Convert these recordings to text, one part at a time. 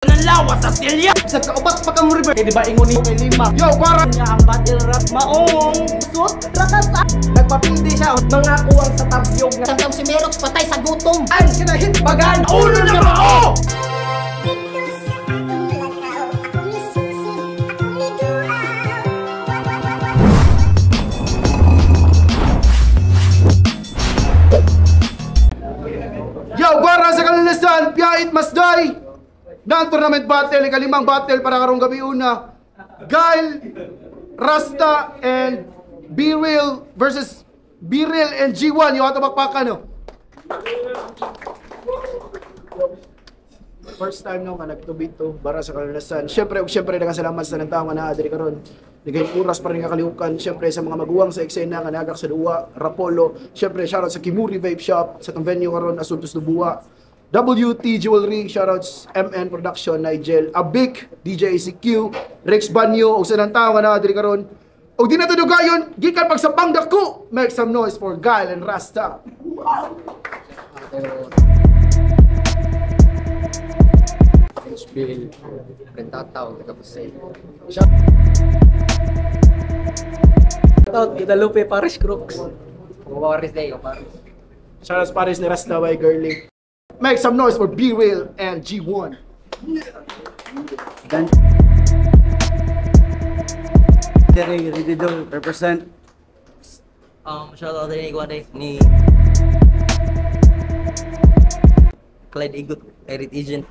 ng lawas sa silya. Sa kaupat pa ka mo river. Kaya diba ingon ni kay lima. Yo, para Nga ang battle rap maong sut rakasa. nagpapindi siya. Mga kuwang sa tabyog nga. Samtang si Merox patay sa gutom. Ay, kinahit bagan. Ulo na mao! Yo, para sa kalalasan, Piyait Masday. Nang tournament battle, ikalimang battle para karong gabi una. Guile, Rasta, and B-Real versus B-Real and G1. Yung ato bakpakan, no? First time no, nga nagtubito para sa kalalasan. Siyempre nagkasalamat sa nagtao nga naa diri karon. Nagay oras pa rin nga kalihukan. Siyempre sa mga maguwang sa eksena nga nagak sa Duwa, Rapolo. Siyempre shoutout sa Kimuri Vape Shop sa tong venue karon Asuntos Dubuha. WT Jewelry, shoutouts MN Production, Nigel, Abik, DJ ACQ, Rex Banyo, o sa nang tao nga naa diri karon. Og di na to dugayon, gikan pagsapang dako. Make some noise for Guile and Rasta. Bill, Rentataw, taga-Pasay. Shoutout Guadalupe Paris Crooks. Paris Day, Paris. Shoutouts Paris ni Rasta by Girly. Make some noise for B-Real and G1. Ready to represent. Shoutout din ni Clyde Igut, Eric Agent.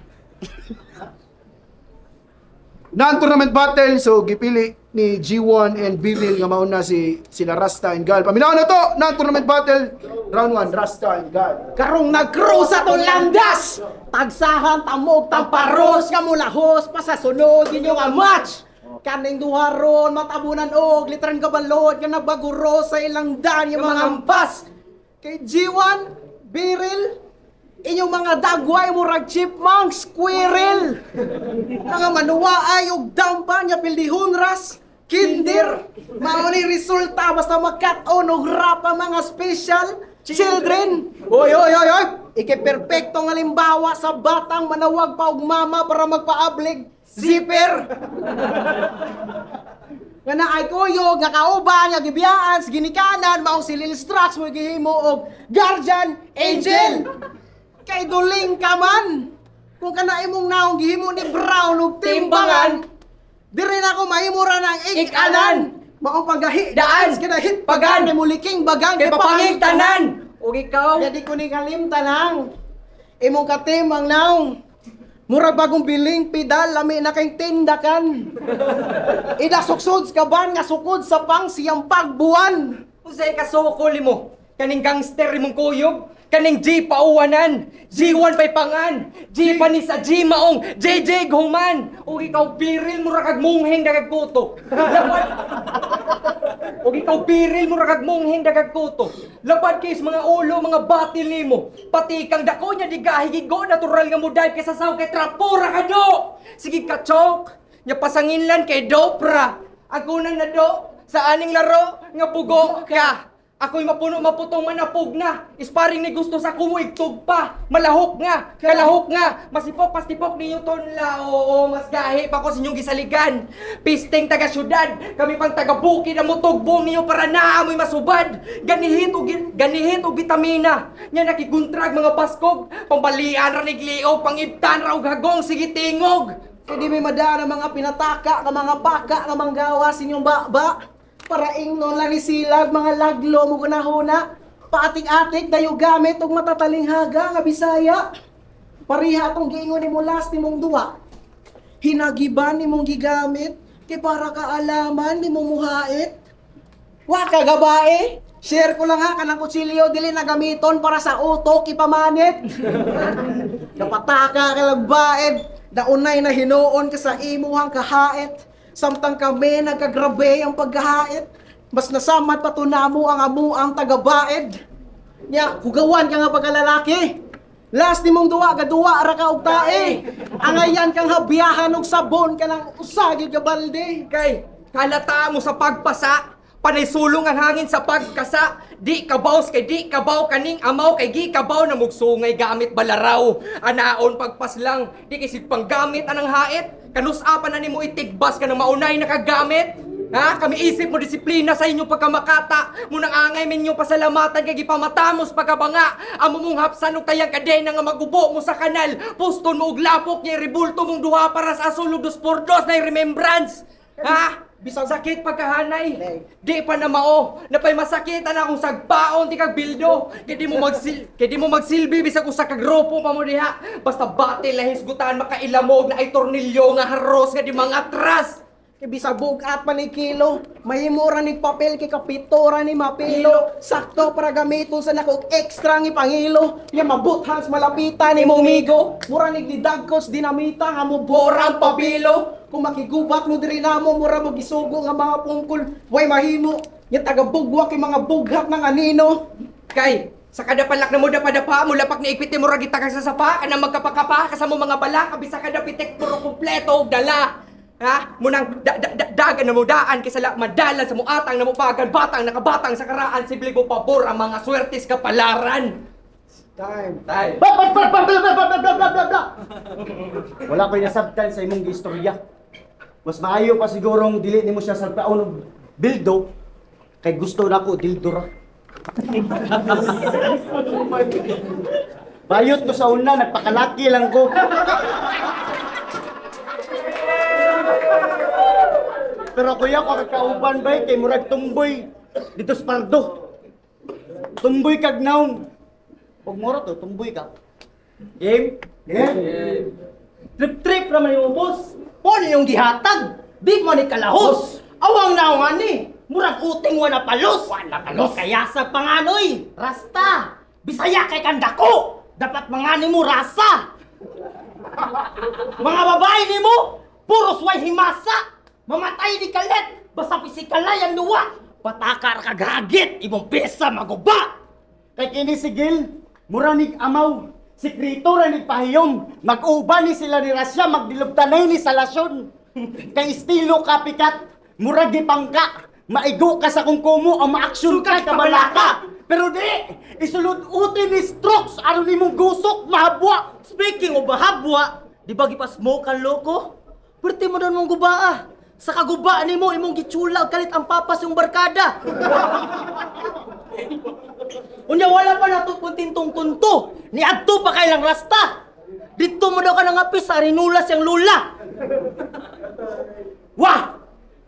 Non-tournament battle, so gipili ni G1 and B-Real nga mauna sila Rasta and Gal. Paminaw na to, non-tournament battle, round 1, Rasta and Gal. Karong nag-cruise sa tong landas. Tagsahan, tamog, tamparos, nga mulahos, pa sa sunod, yun yung match. Kaning duharon, matabunan og, literan kabalod, nga nabaguro sa ilang dan, yung mga ampas. Kay G1, B-Real, inyong mga dagway, murag chipmunk, squirrel. Mga manuwaay, og dampa, niya pildihon ras, kinder. Mauni resulta, basta makat-on, og rap ang mga special children. Oy! Iki-perfecto nga limbawa sa batang manawag pa og mama para magpaablig. Zipper! Nga na ay kuyog, nga kauban, nga gibiyaan, ginikanan, maong si Lil Strax, mo gihimo og guardian angel. Kay duling ka man. Kung kana imong naong gihimo ni Brown ug timbangan, diri na ako mahimura ng ik-anan. Maong paggahi daan kinahit pagan kay muliking bagang kay papangig tanan. Ug ikaw, Di ko ni kalimtan ang imong katimang naong murag bagong biling pidal lami na kay tindakan. Ida suksod ka ban nga sukod sa pang siyang pagbuwan. unsay kasukol mo? Kaning gangster imong kuyog? Kaning G pauwanan, G1 pay pangan, G pa ni sa G maong, JJ Guman. O ikaw piril mo rakag mungheng dagag kuto. Lapad. O ikaw piril mo rakag mungheng dagag kuto. Lapad kay mga ulo, mga batil nimo. Pati kang dako nya digahigigo natural nga mo dive kay sasaw kay trapura ka do. Sige ka chok, nya pasanginlan kay dopra. Ako na do sa aning laro nga pugo ka. Ako'y maputong manapog na. Isparing ni gusto sa kumuig tugpa. Malahok nga, kalahok nga. Masipok, pastipok ni Newton la. Oo, mas gahi pa ko sa inyong gisaligan. Pisteng taga-syudad. Kami pang taga-bukid ang mutugbong niyo para naamoy masubad. Ganihit o vitamina. Nya nakiguntrag mga baskog. Pambalian ra niglio, pangibtan ra og hagong sige tingog. Kay di may madaan ang mga pinataka, ka mga baka, ka manggawa sa inyong baba. Para ingnon lang ni silag, mga laglo mo gunahuna. Paatik-atik, dayo gamit og matatalinghaga nga Bisaya. Pariha atong giingon ni mo last ni mong duwa. Hinagiban ni mong gigamit, kay para kaalaman ni mong muhait. Wa ka gabae, share ko lang ha, kanang kutsilyo, dili na gamiton para sa utok, ipamanit. Kapataka ka lagbaed, daunay na hinuon ka sa imuhang kahait. Samtang kami nagkagrabe ang paghahait, mas nasamat patunamo ang amuang tagabaed. Nya, hugawan ka nga pagkalalaki. Last ni mong duwa, gaduwa ra ka og tae. Angayan kang habiyahan og sabon ka ng usagi ka balde. Kay, kalata mo sa pagpasa. Panay sulong ang hangin sa pagkasa. Di kabaw kay di kabaw kaning amaw kay gi kabaw na mugsungay gamit balaraw. Anaon pagpaslang di kisig panggamit anang hait. Kanusapan na nimo itigbas ka ng maunay nakagamit. Ha? Kami isip mo disiplina sa inyong pagkamakata. Munang angay minyong pasalamatan kay gipamatamos pagkabanga. Amo mong hapsan og tayang kadena nga magubo mo sa kanal. Puston mo og lapok niya ribulto mong duha para sa asulog 2x2 na remembrance. Ha? Bisang sakit pagkahanay. Di pa na mao. Napay masakitan akong sagpaon di kag bildo. Kay di mo magsilbi bisag usa ka grupo pa mo diha. Basta batil na hisgutan makailamog na ay tornilyo nga haros nga di mga atras. Kay bisag bugat pa ni kilo, mahimura ni papel kay kapitora ni mapilo. Sakto para gamiton sa nakog extra ni pangilo. Ya mabuthans malapitan ni momigo. Mura ni didagkos dinamita nga mo borang pabilo. Kung makigubat mo diri namo mura mo gisugo nga mga pungkol. Way mahimo. Ya taga-bugwa kay mga bughat ng anino. Kay, sa kada palak na mo dapadapa, mula pag naikpiti mo ragita kang sa sapa, kana magkapakapa, kasamo mga bala, kabisa kada pitek puro kumpleto og dala. Ha? Munang dagan na mo daan kaysa madalan sa muatang na mo pagan batang nakabatang sa karaan sibling mo pabor ang mga swertis kapalaran. Time. Wala ko'y nasabtan sa imong istorya. Mas maayo pa sigurong dili nimo siya sa taon og bildo kay gusto nako dildo ra. Bayot ko sa una, nagpakalaki lang ko. Pero kuya ko kakauban ba kay murag tumboy dito sa pardo. Tumboy kag naon. Pag mura to, tumboy ka. Game. Yeah. Trip-trip naman yung ubos. Pwede yung gihatag. Di mo ni kalahos. Awang naungan ni. Murag uting wala palos. Wala palos. Kaya sa panganoy. Rasta. Bisaya kay kandako. Dapat mangani mo rasa. Mga babae ni mo. Puros way himasa. Mamatay di kalit. Basta pisikalay ang luwa. Patakar kagagit. Ibong pesa maguba. Kay kini sigil, muranig amaw. Sikrito ra ni pahiyom. Mag-uban ni sila ni Rasya, magdilubtanay ni salasyon. Kay estilo kapikat, murag di pangka. Maigo ka sa kung kumo o maaksyon ka kabalaka. Pero di, isulod uti ni strokes aron nimong gusok mahabwa. Speaking of mahabwa, di ba gipa-smoke ang loko? Pwerte mo doon mong gubaa. Sa kaguba ni mo, imong gitsula kalit ang papas yung barkada. Unya wala pa na kuntintong kunto. Ni adto pa kay lang rasta. Dito mo daw ka nangapis sa rinulas yung lula. Wah!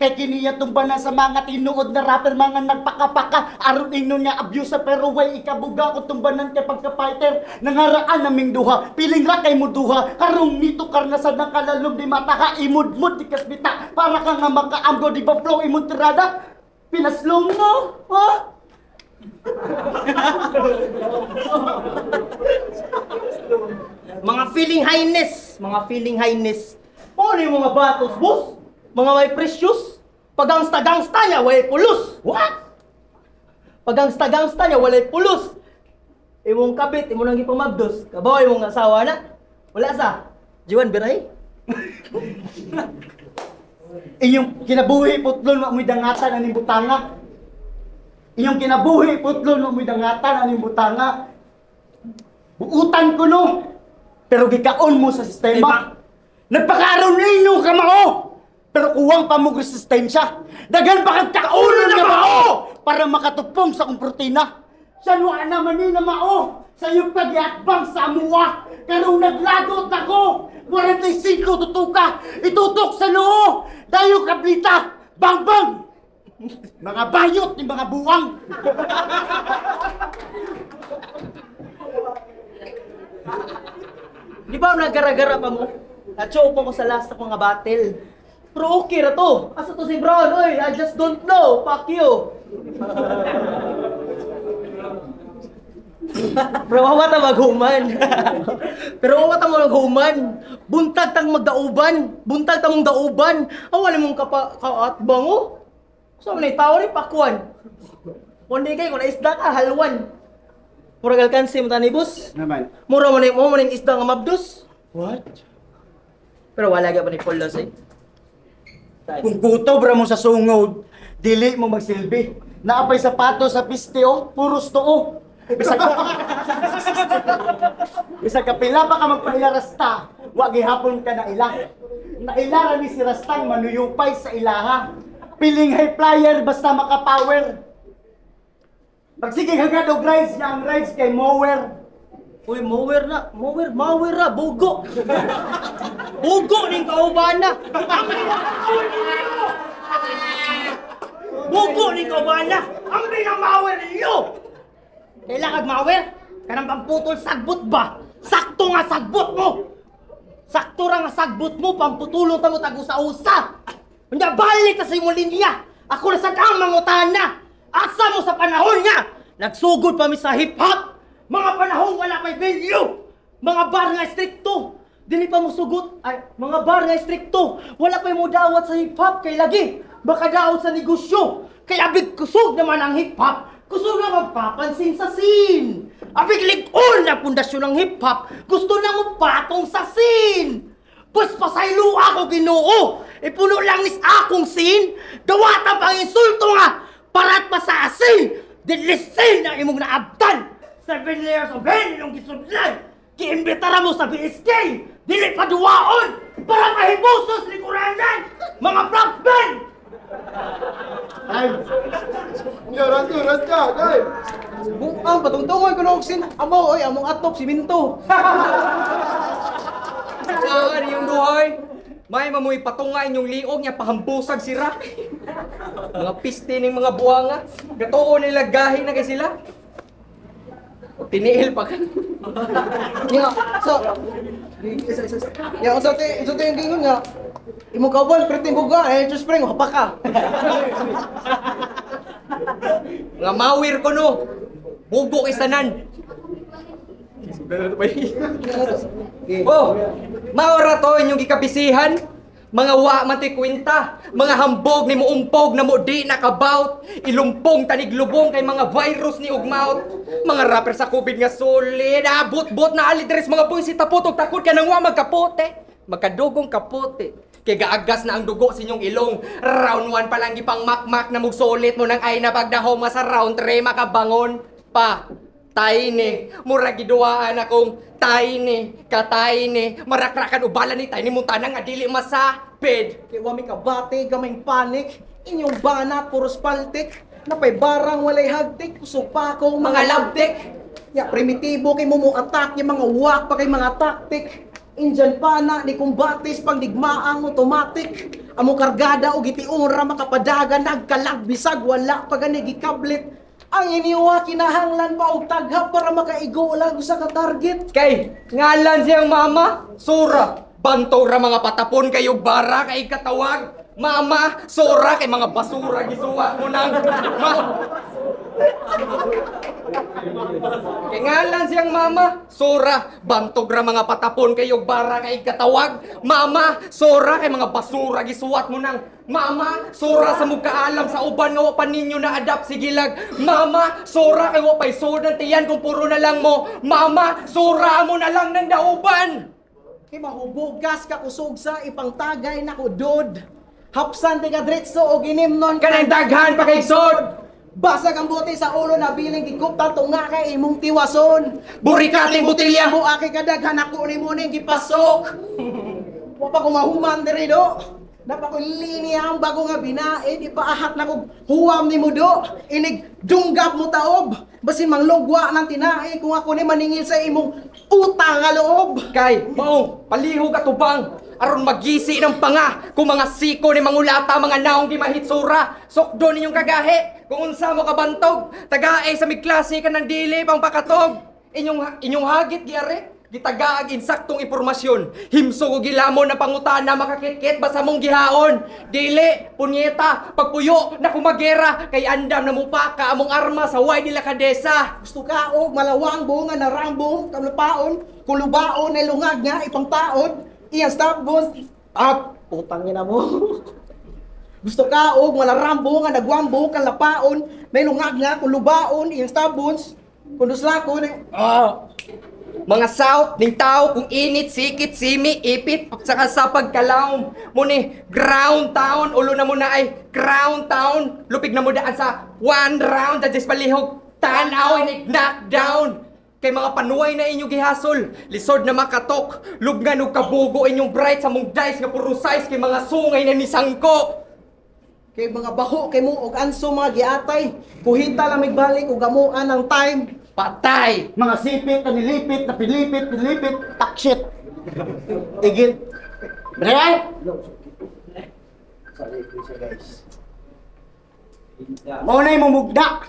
Kay kiniya tumbanan sa mga tinuod na rapper mga nagpakapaka aron ingno niya abuse pero way ikabuga ko tumbanan kay pagka-fighter nangaraan naming duha piling ra kay mo duha karong nito karnasan ng kalalog di mata ka imud-mud di kasbita para ka nga makaamgo di ba flow imod tirada pinaslong mo ha. Mga feeling highness. Ano yung mga batos, boss? Mga may precious. Pagangsta-gangsta niya, walay pulos. What? Pagangsta-gangsta niya, walay pulos. Imong kabit, imong nang ipamagdos. Kabaw imong asawa na. Wala sa. Jiwan, biray? Inyong kinabuhi putlon mo mo'y dangatan aning butanga. Inyong kinabuhi putlon mo mo'y dangatan aning butanga. Buutan ko no. Pero gikaon mo sa sistema. Nagpakaroon ninyo ka mao. Pero kuwang pa mo resistensya. Dagan pa kang kaulo na mao para makatupong sa kong protina. Siya naman ni na mao. Sa iyong pagyatbang sa amuwa. Karong naglagot ako. 45 tutuka. Itutok sa noo. Dayo kablita. Bang bang. Mga bayot ni mga buwang. Di ba nagara-gara pa mo? Nachow pa ko sa last ng mga battle. Pero okay na to. Asa to si Brown? Oy, I just don't know. Fuck you. Pero wawata maghuman. Pero wawata mo maghuman. Buntag tang magdauban. Buntag tang mong dauban. Awali mong kaatbang o. So, manay tao rin pakwan. Kundi kayo, kung naisda ka, halwan. Murag alkansi mo tani, boss. Naman. Mura mo na isda nga mabdos. What? Pero wala ka pa ni Paul Lasay. Kung kutob ra mo sa sungod, dili mo magsilbi. Naapay sapatos sa piste oh, puros too. Bisag ka pila pa ka magpaila rasta, wa gihapon ka na ila. Nailara ni si Rastang manuyupay sa ilaha. Piling high flyer basta maka-power. Magsige hagad og rides niya ang rides kay mower. Uy, mower ra, bugo. Bugo ning kauban na. Bugo ning kauban na. Ang pinamawer ninyo. Kailangan mawer? Kanang pamputol sagbot ba? Sakto nga sagbot mo. Sakto ra nga sagbot mo, pamputulong ta mo tag usa-usa. Unya balik ta sa imong linya. Ako na sad ang mangutana. Asa mo sa panahon nga? Nagsugod pa mi sa hip-hop. Mga panahong wala pa'y value! Mga bar nga strikto! Dili pa mo sugot, ay, mga bar nga strikto! Wala pa'y mo dawat sa hip-hop kay lagi! Baka daot sa negosyo! Kaya abig kusog naman ang hip-hop! Kusog na magpapansin sa scene! Abig lig-on na pundasyon ng hip-hop! Gusto na mo patong sa scene! Pues pasaylo ako Ginoo! Ipuno lang nis akong scene! Dawatan pang insulto nga! Parat pa sa asin! Dilisin na imong naabtan! 7 layers of hell yung gisudlan! Kiimbitara mo sa BSK! Dili pa duwaon! Para mahibusos likurangan! Mga props band! Ay, Ras ka, kay! Ang patungtungan ko na sin amo oy among atop siminto. Saan yung duhay? May mamoy patunga inyong liog niya pahambusag sira. Mga piste ng mga buwanga. Gatoo nila gahi na kay sila. Tiniil pa ka. Ya, so ya unsa te yung gingon nga imong kauban perting buga just spring hapa ka. Nga mawir ko no. Bugo kay sanan. Oh, maora to inyong gikabisihan. Mga wa man ti kwenta, mga hambog ni muumpog na mo di nakabout, ilumpong taniglubong kay mga virus ni ugmaut. Mga rapper sa COVID nga solid, abot-bot na alitres mga boy si tapotog takot ka nang wa magkapote. Magkadugong kapote. Kay gaagas na ang dugo sa inyong ilong. Round 1 pa lang gipang makmak na mong solid mo nang ay na pagdahom sa round 3 makabangon pa. Tayne, mura giduaan akong tayne, katayne, marakrakan ubala ni tayne mong tanang nga dili masapid. Kay wa mi kabate gamay panik, inyong banat puros paltik, napay barang walay hagtik, kusog pa ako Mga labtik, ya primitibo kay mo attack yung mga wak pa kay mga tactic. Indian pana ni kumbatis pang digmaang automatic. Amo kargada o gitiong ra makapadagan nagkalag bisag wala pa gani gikablit. Ang iniwa kinahanglan pa og taghap para makaigo lang sa ka-target. kay ngalan siyang mama, sura. Banto ra mga patapon kayog bara kay katawag. Mama, sura kay mga basura gisuwat mo nang. Kay ngalan siyang mama, sura. Bantog ra mga patapon kayog bara kay katawag. Mama, sura kay mga basura gisuwat mo nang. Mama, sura sa mugkaalam sa uban nga wa pa ninyo na adapt sigilag. Mama, sura kay wa pay sodan tiyan kung puro na lang mo. Mama, sura mo na lang ng dauban. Kay mahubugas ka kusog sa ipangtagay na kudod. Hapsan ti ka diretso og inimnon Kanang daghan pa kay sod. basag ang bote sa ulo na biling gigupta tunga kay imong tiwason. Burikating botelya. Mo aki kadaghan ako ni mo ning gipasok. Wa pa ko mahuman diri do. Napakulinya ang bago nga binae di paahat na kog huwam ni mo do. Inig dunggap mo taob. Basin manglugwa ng tinae kung ako ni maningil sa imong utang nga loob. Kay, maong, palihog at ubang. Aron magisi ng panga. Kung mga siko ni mangulata, mga naong di mahitsura. Sokdo ninyong kagahe. Kung unsa mo kabantog. Tagae sa miklase ka ng dili pang pakatog. Inyong hagit, giare. Gitagaag insaktong impormasyon. Himso ko gilamon na pangutana makakit-kit basa mong gihaon. Dili, punyeta, pagpuyo na kumagera. Kay andam na mupaka among arma sa way nila kadesa. Gusto ka og malawang bunga na rambong kalupaon. Kulubaon ay lungag nga ipang taon. Iyang stop boss. Putang ina mo. Gusto ka og malarambo nga nagwambo kang lapaon. May lungag nga kulubaon iyang stop boss. Kundus la ko ni Mga south ning tao kung init, sikit, simi, ipit, saka sa pagkalaom. Muni, ground town, ulo na mo na ay crown town. Lupig na mo daan sa one round, dadis palihog, tanaw, inig knockdown. Kay mga panuay na inyong gihasol, lisod na makatok, lubngan o kabugo inyong bright sa mong dice nga puro size kay mga sungay na nisangko. Kay mga baho, kay mo, og anso mga giatay. Kuhita lang magbalik, og amuan ang time. Patay! Mga sipit na nilipit, na pilipit, takshit. Igil. Brian! Maunay mo mugda.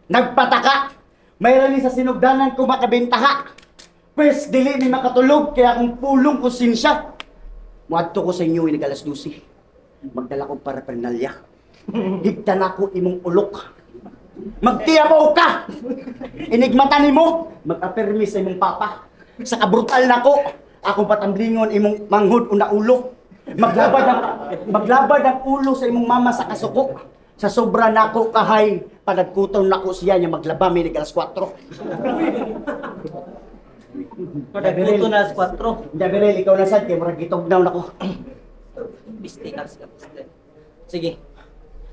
Nagpataka. Mayroon ni sa sinugdanan ko makabintaha. Pwes, dili ni makatulog, kaya akong pulong konsensya. Muadto ko sa inyo, inig alas 12. Magdala kong parapernalya. Higtan ako imong ulok. Magtiyabaw ka! Inigmata ni mo, mag-apermi sa imong papa. Sa kabrutal na ko, akong patamblingon imong manghud una ulo. Maglabad ang ulo sa imong mama sa kasuko. Sa sobra nako kahay, panagkuton nako siya niya maglaba minig alas 4. Padagputo na alas 4. Gabriel, ikaw na sad, kaya marag gitognaw nako. Sige.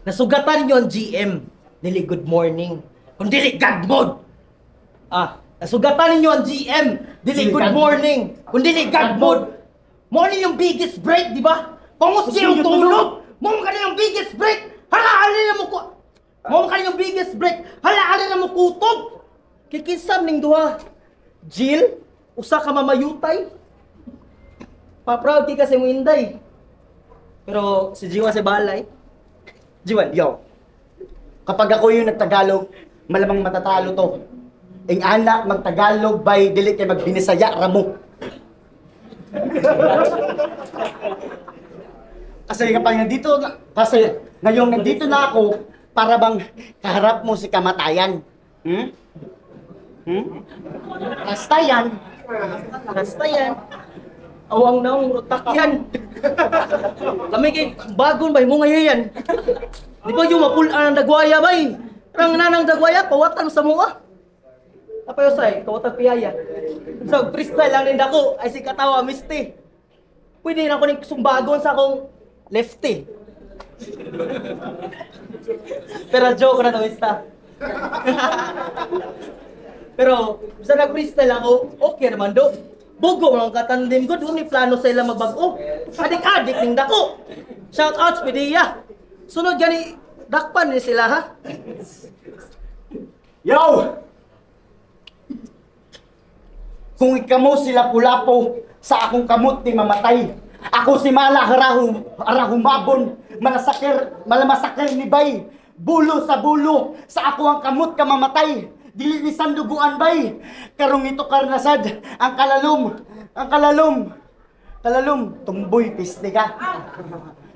Nasugatan niyo ang GM. Dili good morning. Kung dili God mode. Nasugatan ninyo ang GM. Dili good morning. Kung dili God mode. Mo ni yung biggest break, di ba? Pangos siya yung tulog. Mo ka yung biggest break. Halaalin na mo ko. Mo ka yung biggest break. Halaalin na mo kutob. Kikinsam ning duha. Jill, usa ka mamayutay. Pa-proud ki kasi mo inday. Pero si Jiwa si balay. Jiwan, Yo, kapag ako yung nagtagalog, malamang matatalo to. Ing anak magtagalog by dili kay magbinisaya ramo. Kasi kapag nandito, kasi ngayong nandito na ako, para bang kaharap mo si kamatayan. Rastayan. Rastayan. Awang naong utak yan. Kami kay bagon bay mo ngayon yan. Di ba yung mapulaan ng dagwaya bay? Rang nanang dagwaya, kawatan sa mua. Apa yung say? Kawatan piyaya. So, freestyle lang din ako. Ay si katawa, misti. Pwede na ako ng sumbagon sa akong lefty. Pero joke na to, mista. Pero, sa nag-freestyle ako, okay naman do. Bugo mga katandim ko, doon may plano sa ilang magbago. Adik-adik ning dako. Shout out, Spidia. Sunod gani, dakpan ni sila ha. Yo! Kung ikamo sila pulapo, sa akong kamot ni mamatay. Ako si Mala harahumabon, malamasakir ni Bay. Bulo sa bulo, sa ako ang kamot ka mamatay. Dili ni sanduguan bay. Karong ito karnasad, ang kalalom, tumboy piste ka.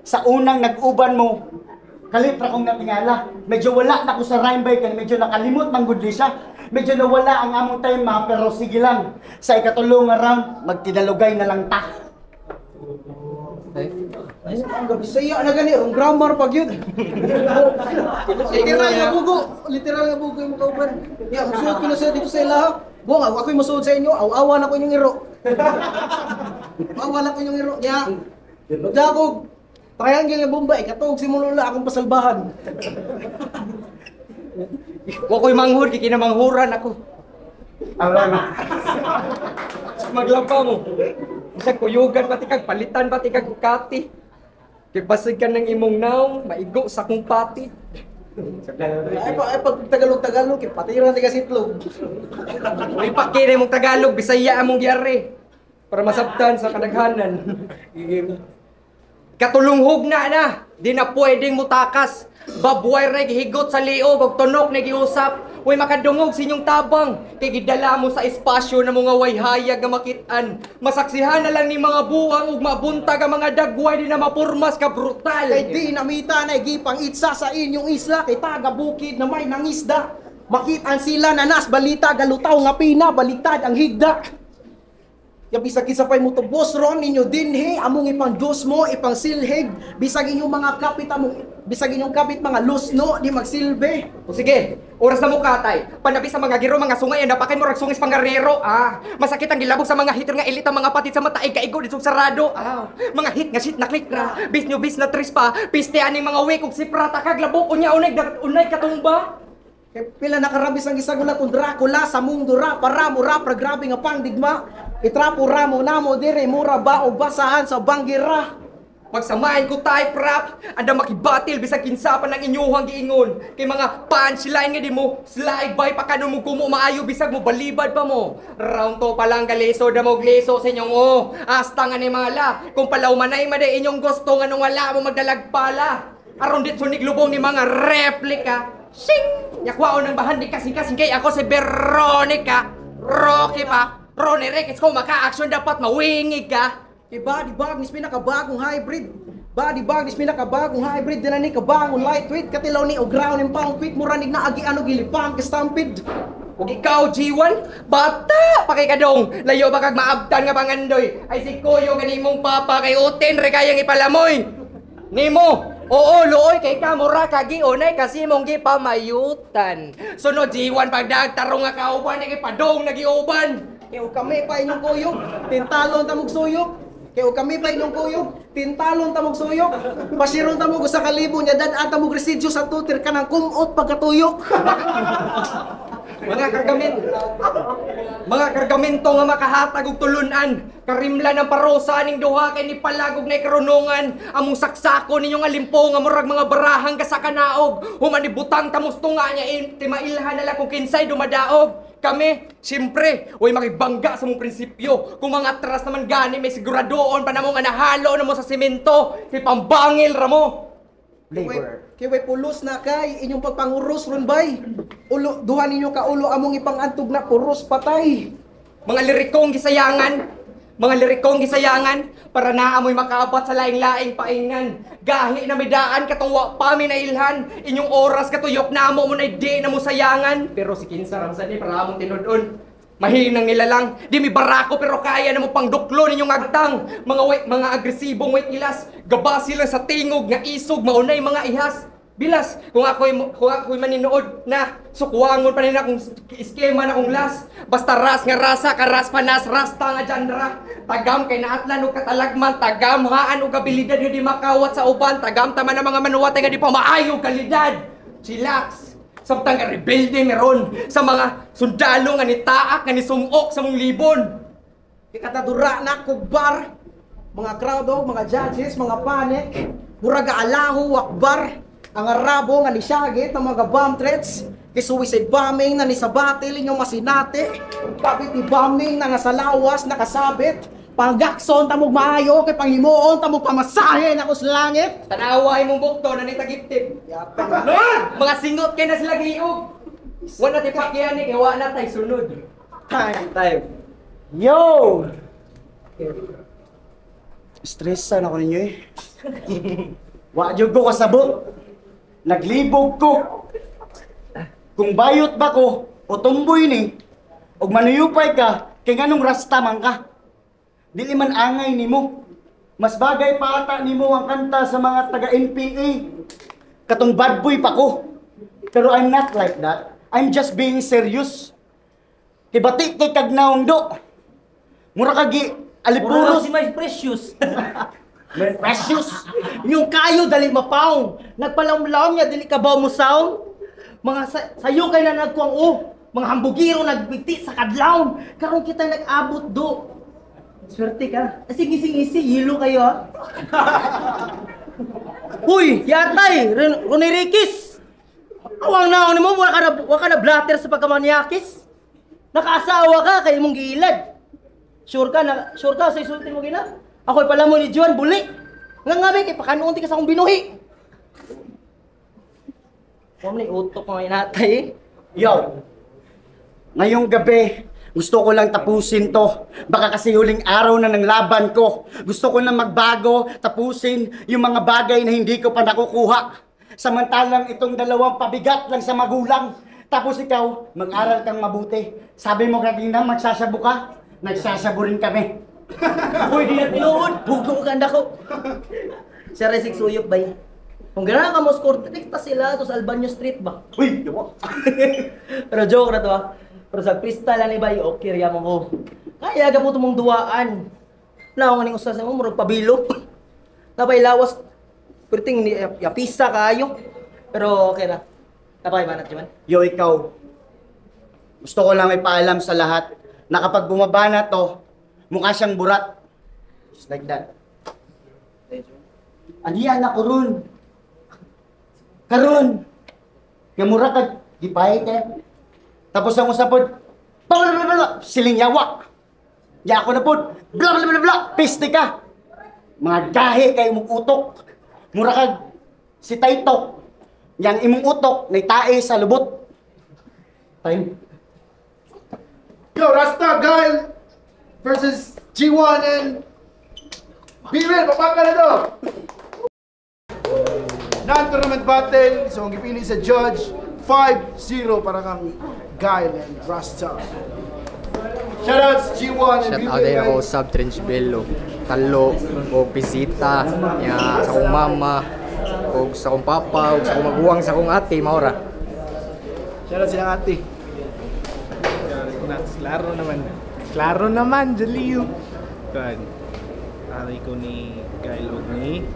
Sa unang nag-uban mo, kalitra kong natingala. Medyo wala na ko sa rhyme bay, kaya medyo nakalimot ng goodly siya. Medyo nawala ang among time ma, pero sige lang. Sa ikatulong round, magtinalugay na lang ta. Ang gabi saya na gani, ang grammar pag yun. Literal nga bugo yung kauban. Ya, magsuot ko na siya dito sa ilaha. Buong ako'y masuot sa inyo, awa na ko yung iro. Awa na ko yung iro. Ya, magda ako, triangle nga Bombay, katog simulula akong pasalbahan. Wako'y manghud, kikinamanghuran ako. Maglaba mo. Isa kuyugan pati kag palitan pati kag kati. Kay basig ka ng imong naong, maigo sa kong pati. Ay pag Tagalog, kay patiran ti kasitlog. May pakire mong Tagalog, Bisaya among gyari. Para masabtan sa kadaghanan. Katulunghog na. Di na pwedeng mutakas. Babway ray gihigot sa liog og tunok na giusap. Way makadungog sa inyong tabang. Kay gidala mo sa espasyo na mga wayhayag nga makitaan. Masaksihan na lang ni mga buwang ug mabuntag ang mga dagway di na mapurmas ka brutal. Kay di namita na gipang itsa sa inyong isla kay taga bukid na may nangisda. Makitaan sila na nas balita galutaw nga pina baliktad ang higda. Ya bisag kisapay mo to boss ron ninyo dinhi among ipang dos mo ipang silhig bisag inyong mga kapita mo Bisag inyong kabit mga lusno, di magsilbi. O sige, oras na mo katay. Panabi sa mga giro, mga sungay, napakay mo ragsungis pangarero. Masakit ang gilabog sa mga hitter nga elit ang mga patid sa mataig kaigo dito sarado. Mga hit nga shit na click ra. Bis nyo bis na tris pa. Piste aning mga wekog si prata kaglabok unya unay katumba. Kay pila nakarabis ang gisagula kung Dracula sa mundo ra para mura pra grabe nga pangdigma. Itrapo ramo namo dire mura ba o basahan sa banggira. Magsamahin ko tayo, prap. Anda makibatil bisag kinsa pa ng inyuhang giingon. Kay mga punchline nga di mo slide by pa kanon mo kumo maayo bisag mo balibad pa mo. Round to pa lang galeso da mo gleso sa inyong Hasta nga ni mga la. Kung palaw manay made inyong gusto nga nung wala mo magdalagpala. Aron dit sunig lubong ni mga replika. Sing! Yakwao ng bahan di kasing-kasing kay ako si Veronica. Rocky pa. Ronnie Rex, kung maka-action dapat mawingig ka. Body bag nis pinakabagong hybrid. Body bag nis pinakabagong hybrid din ni kabagong lightweight katilaw ni og ground and pound quick mura nig naagi ano gilipan ka stampede. Ug ikaw G1, bata pa kay kadong. Layo ba kag maabtan nga pangandoy. Ay si Kuyo ganimong papa kay uten re kayang ipalamoy. Nimo, oo looy kay kamura kagi onay kasi mong gipamayutan. Sunod G1 pagdag tarong nga kauban kay padong nagiuban. Kaya kami pa inyong kuyog, tintalon tamog suyog. Kaya kami pa inyong kuyog, tintalon tamog suyog. Pasiron tamog sa kalibo niya dad tamog residyo sa tutir ka ng kumot pagkatuyok. Mga kargamento nga makahatag og tulunan. Karimlan ang parosa ning duha kay ni palagog na karunungan. Among saksako ninyo nga limpo nga murag mga barahang ka sa kanaog. Human ni butang tamusto nga niya timailhan nala kung kinsay dumadaog. Kami, siyempre, way makibangga sa mong prinsipyo. Kung mga atras naman gani, may siguradoon pa na mong anahalo na mo sa simento. Si pambangil ramo. Kaya way pulos na kay inyong pagpanguros ron bay. Ulo, duha ninyo ka ulo among ipangantog na puros patay. Mga lirikong gisayangan, para naamoy makaabot sa laing-laing paingan. Gahi na medaan katong pa minailhan. Inyong oras katuyok na mo na di na mo sayangan. Pero si Kinsa ramsa ni para among tinudon. Mahinang nila lang. Di mi barako pero kaya na mo pang duklo ninyong agtang. Mga agresibong weight ilas. Gaba sila sa tingog nga isog maunay mga ihas. Bilas, kung ako'y maninood na sukuangon pa nila kung iskema na kung las. Basta ras nga rasa, karas panas, rasta nga genre. Tagam kay naatlan o katalagman, tagam haan o kabilidad nga di makawat sa uban. Tagam tama na mga manuwatay nga di pa maayong kalidad. Chillax, samtang nga rebelde meron sa mga sundalo nga ni taak nga ni sumok sa mong libon. Ikatadura na kugbar. Mga crowd mga judges, mga panik. Muraga alahu, wakbar. Ang arabo nga ni Shagit ng mga bomb threats. Kisuwisay bombing na ni sa batil inyong masinate. Kapit ni bombing na nga sa lawas nakasabit. Panggakson tamog maayo kay panghimuon tamog pamasahe na ko sa langit. Tanaway mong bukto na ni tagiptip. Mga singot kay na sila gliog. Wala ti pakyani kay wa na tay sunod. Time. Yo! Stressan ako ninyo eh. Wajog ko kasabot. Naglibog ko. Kung bayot ba ko, o tumboy ni, o manuyupay ka, kay nganong rasta man ka. Dili man angay nimo. Mas bagay pa ata nimo ang kanta sa mga taga-NPA. Katong bad boy pa ko. Pero I'm not like that. I'm just being serious. Kay bati kay kagnaong do. Mura kagi alipuros. si mais precious. May precious. Yung kayo dali mapaong. Nagpalamlaom niya dili ka ba mo sound? Mga sayo kay na nagkuang mga hambugiro nagbiti sa kadlawon. Karon kita nag-abot do. Swerte ka. Sige yelo kayo ha. Uy, yatay, Runirikis. Awang naon mo wa ka na blatter sa pagkamanyakis. Nakaasawa ka kay imong gilad. Sure ka sa isulti mo gina? Ako'y pala mo ni Juan buli. Nga ngabi kay pakanuon ti ka sa akong binuhi. Huwag na utok ko ngayon natay eh. Yo! Ngayong gabi, gusto ko lang tapusin to. Baka kasi huling araw na ng laban ko. Gusto ko na magbago, tapusin yung mga bagay na hindi ko pa nakukuha. Samantalang itong dalawang pabigat lang sa magulang. Tapos ikaw, mag-aral kang mabuti. Sabi mo kanina, magsasabo ka. Nagsasabo rin kami. Uy, di na tinuod. Bugong ka na ko. Sir, resig suyok ba Kung gano'n ka mo score, tikta sila to sa Albanyo Street ba? Uy, yawa. Pero joke na to ah. Pero sa freestyle ni bay, okay riya mo ko. Kaya ga po tumong duwaan. Naong aning usas mo murag pabilo. Napay lawas. Perting ni yapisa kayo. Pero okay na. Napay banat man. Yo, ikaw. Gusto ko lang ipaalam sa lahat na kapag bumaba na to, mukha siyang burat. Just like that. Aniyan ako ron. Karon. Kaya mura ka, gipay ka. Tapos ang usapod, blablabla, siling yawak. Ya ako na po, blablabla, piste ka. Mga gahe kayo mong utok. Mura ka, si Taytok. Yang imong utok, naitae sa lubot. Time. Yo, Rasta Guile versus G1 and B-Real, papaka na to! Non-tournament battle, so ang gipili sa judge, 5-0 para kang Guile and Rasta. Shoutouts G1 and Shout B-Real. out din ako guys. sa Trench Bello, Talo, o bisita, ya, sa akong mama, o sa akong papa, o sa akong maguwang, sa akong ate, maura. Shoutouts silang ate. Klaro naman. Klaro naman, Jalil. Kan. Ari ko ni Kyle og ni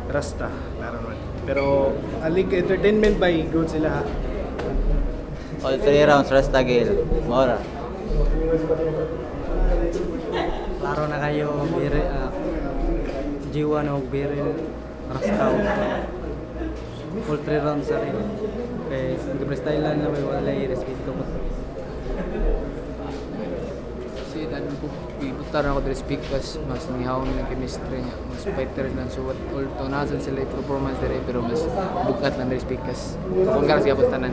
Rasta. Klaro naman. Pero alig entertainment by good sila. All 3 rounds, Rasta Gale. Mora. Klaro na kayo, G1 o Biril, Rasta o all 3 rounds sa rin. Kaya freestyle lang na may wala i-respeto ko. Si dan ko ibutar ako dari speakers mas nihawon ng chemistry niya mas fighters lang so all tonasan sila performance dari pero mas bukat lang dari speakers so kung garas gyapon tanan